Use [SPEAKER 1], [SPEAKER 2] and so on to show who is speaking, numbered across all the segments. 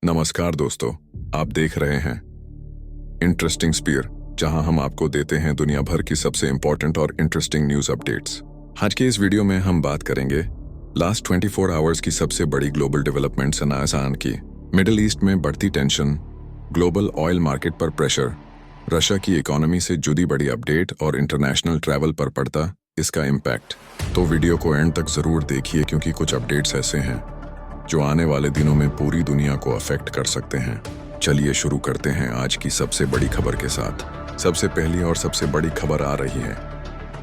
[SPEAKER 1] नमस्कार दोस्तों, आप देख रहे हैं इंटरेस्टिंग स्पीयर, जहां हम आपको देते हैं दुनिया भर की सबसे इंपॉर्टेंट और इंटरेस्टिंग न्यूज अपडेट्स। आज के इस वीडियो में हम बात करेंगे लास्ट 24 आवर्स की सबसे बड़ी ग्लोबल डेवलपमेंट्स आसान की, मिडिल ईस्ट में बढ़ती टेंशन, ग्लोबल ऑयल मार्केट पर प्रेशर, रशिया की इकोनॉमी से जुड़ी बड़ी अपडेट और इंटरनेशनल ट्रैवल पर पड़ता इसका इम्पैक्ट। तो वीडियो को एंड तक जरूर देखिए, क्योंकि कुछ अपडेट्स ऐसे हैं जो आने वाले दिनों में पूरी दुनिया को अफेक्ट कर सकते हैं। चलिए शुरू करते हैं आज की सबसे बड़ी खबर के साथ। सबसे पहली और सबसे बड़ी खबर आ रही है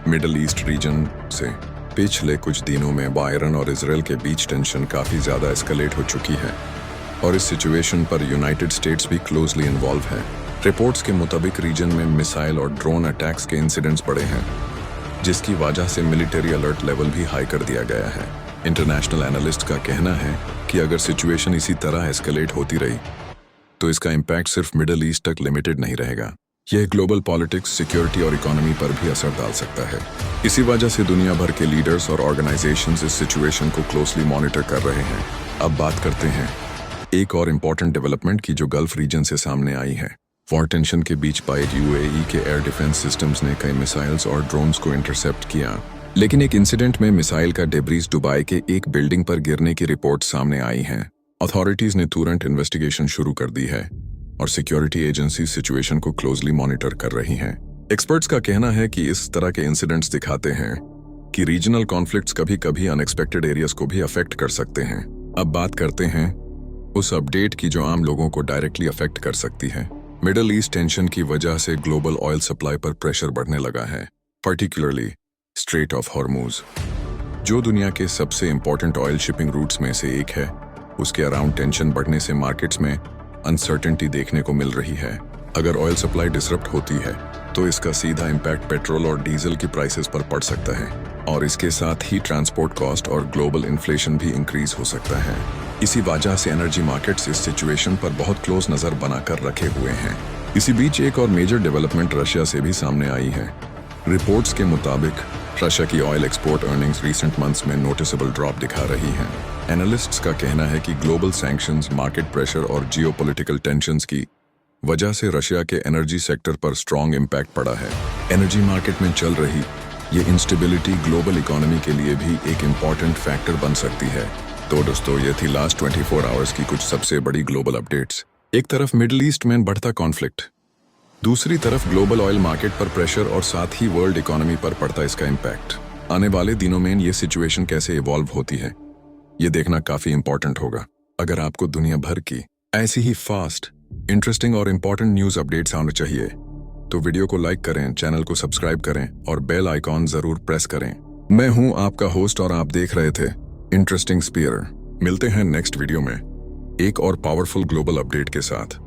[SPEAKER 1] मिडिल ईस्ट रीजन से। पिछले कुछ दिनों में बायरन और इसराइल के बीच टेंशन काफ़ी ज़्यादा एस्केलेट हो चुकी है और इस सिचुएशन पर यूनाइटेड स्टेट्स भी क्लोजली इन्वॉल्व है। रिपोर्ट्स के मुताबिक रीजन में मिसाइल और ड्रोन अटैक्स के इंसिडेंट्स बढ़े हैं, जिसकी वजह से मिलिट्री अलर्ट लेवल भी हाई कर दिया गया है। इंटरनेशनल एनालिस्ट का कहना है कि अगर सिचुएशन इसी तरह एस्केलेट होती रही तो इसका इम्पैक्ट सिर्फ मिडिल ईस्ट तक लिमिटेड नहीं रहेगा। यह ग्लोबल पॉलिटिक्स, सिक्योरिटी और इकोनॉमी पर भी असर डाल सकता है। इसी वजह से दुनिया भर के लीडर्स और ऑर्गेनाइजेशंस इस सिचुएशन को क्लोजली मॉनिटर कर रहे हैं। अब बात करते हैं एक और इम्पॉर्टेंट डेवलपमेंट की, जो गल्फ रीजन से सामने आई है। वॉर टेंशन के बीच पाए यूएई के एयर डिफेंस सिस्टम्स ने कई मिसाइल्स और ड्रोन्स को इंटरसेप्ट किया, लेकिन एक इंसिडेंट में मिसाइल का डेब्रीज दुबई के एक बिल्डिंग पर गिरने की रिपोर्ट सामने आई है। अथॉरिटीज ने तुरंत इन्वेस्टिगेशन शुरू कर दी है और सिक्योरिटी एजेंसी सिचुएशन को क्लोजली मॉनिटर कर रही हैं। एक्सपर्ट्स का कहना है कि इस तरह के इंसिडेंट्स दिखाते हैं कि रीजनल कॉन्फ्लिक्ट्स कभी कभी अनएक्सपेक्टेड एरियाज को भी अफेक्ट कर सकते हैं। अब बात करते हैं उस अपडेट की जो आम लोगों को डायरेक्टली अफेक्ट कर सकती है। मिडिल ईस्ट टेंशन की वजह से ग्लोबल ऑयल सप्लाई पर प्रेशर बढ़ने लगा है, पर्टिकुलरली स्ट्रेट ऑफ हॉर्मुज, जो दुनिया के सबसे इंपॉर्टेंट ऑयल शिपिंग रूट्स में से एक है। उसके अराउंड टेंशन बढ़ने से मार्केट्स में अनसर्टेनिटी देखने को मिल रही है। अगर ऑयल सप्लाई डिसरप्ट होती है तो इसका सीधा इम्पैक्ट पेट्रोल और डीजल की प्राइसेस पर पड़ सकता है और इसके साथ ही ट्रांसपोर्ट कॉस्ट और ग्लोबल इन्फ्लेशन भी इंक्रीज हो सकता है। इसी वजह से एनर्जी मार्केट्स इस सिचुएशन पर बहुत क्लोज नजर बनाकर रखे हुए हैं। इसी बीच एक और मेजर डेवलपमेंट रशिया से भी सामने आई है। रिपोर्ट्स के मुताबिक रशिया की oil export earnings recent months में नोटिसेबल ड्रॉप दिखा रही हैं। एनालिस्ट्स का कहना है कि ग्लोबल सैंक्शंस, मार्केट प्रेशर और जियोपॉलिटिकल टेंशंस की वजह से रशिया के एनर्जी सेक्टर पर स्ट्रॉन्ग इम्पैक्ट पड़ा है। एनर्जी मार्केट में चल रही ये इंस्टेबिलिटी ग्लोबल इकोनॉमी के लिए भी एक इम्पॉर्टेंट फैक्टर बन सकती है। तो दोस्तों, ये थी लास्ट 24 आवर्स की कुछ सबसे बड़ी ग्लोबल अपडेट्स। एक तरफ मिडिल ईस्ट में बढ़ता कॉन्फ्लिक्ट, दूसरी तरफ ग्लोबल ऑयल मार्केट पर प्रेशर और साथ ही वर्ल्ड इकोनॉमी पर पड़ता इसका इम्पैक्ट। आने वाले दिनों में ये सिचुएशन कैसे इवॉल्व होती है, ये देखना काफी इंपॉर्टेंट होगा। अगर आपको दुनिया भर की ऐसी ही फास्ट, इंटरेस्टिंग और इंपॉर्टेंट न्यूज अपडेट्स आना चाहिए तो वीडियो को लाइक करें, चैनल को सब्सक्राइब करें और बेल आइकॉन जरूर प्रेस करें। मैं हूं आपका होस्ट और आप देख रहे थे इंटरेस्टिंग स्पीयर। मिलते हैं नेक्स्ट वीडियो में एक और पावरफुल ग्लोबल अपडेट के साथ।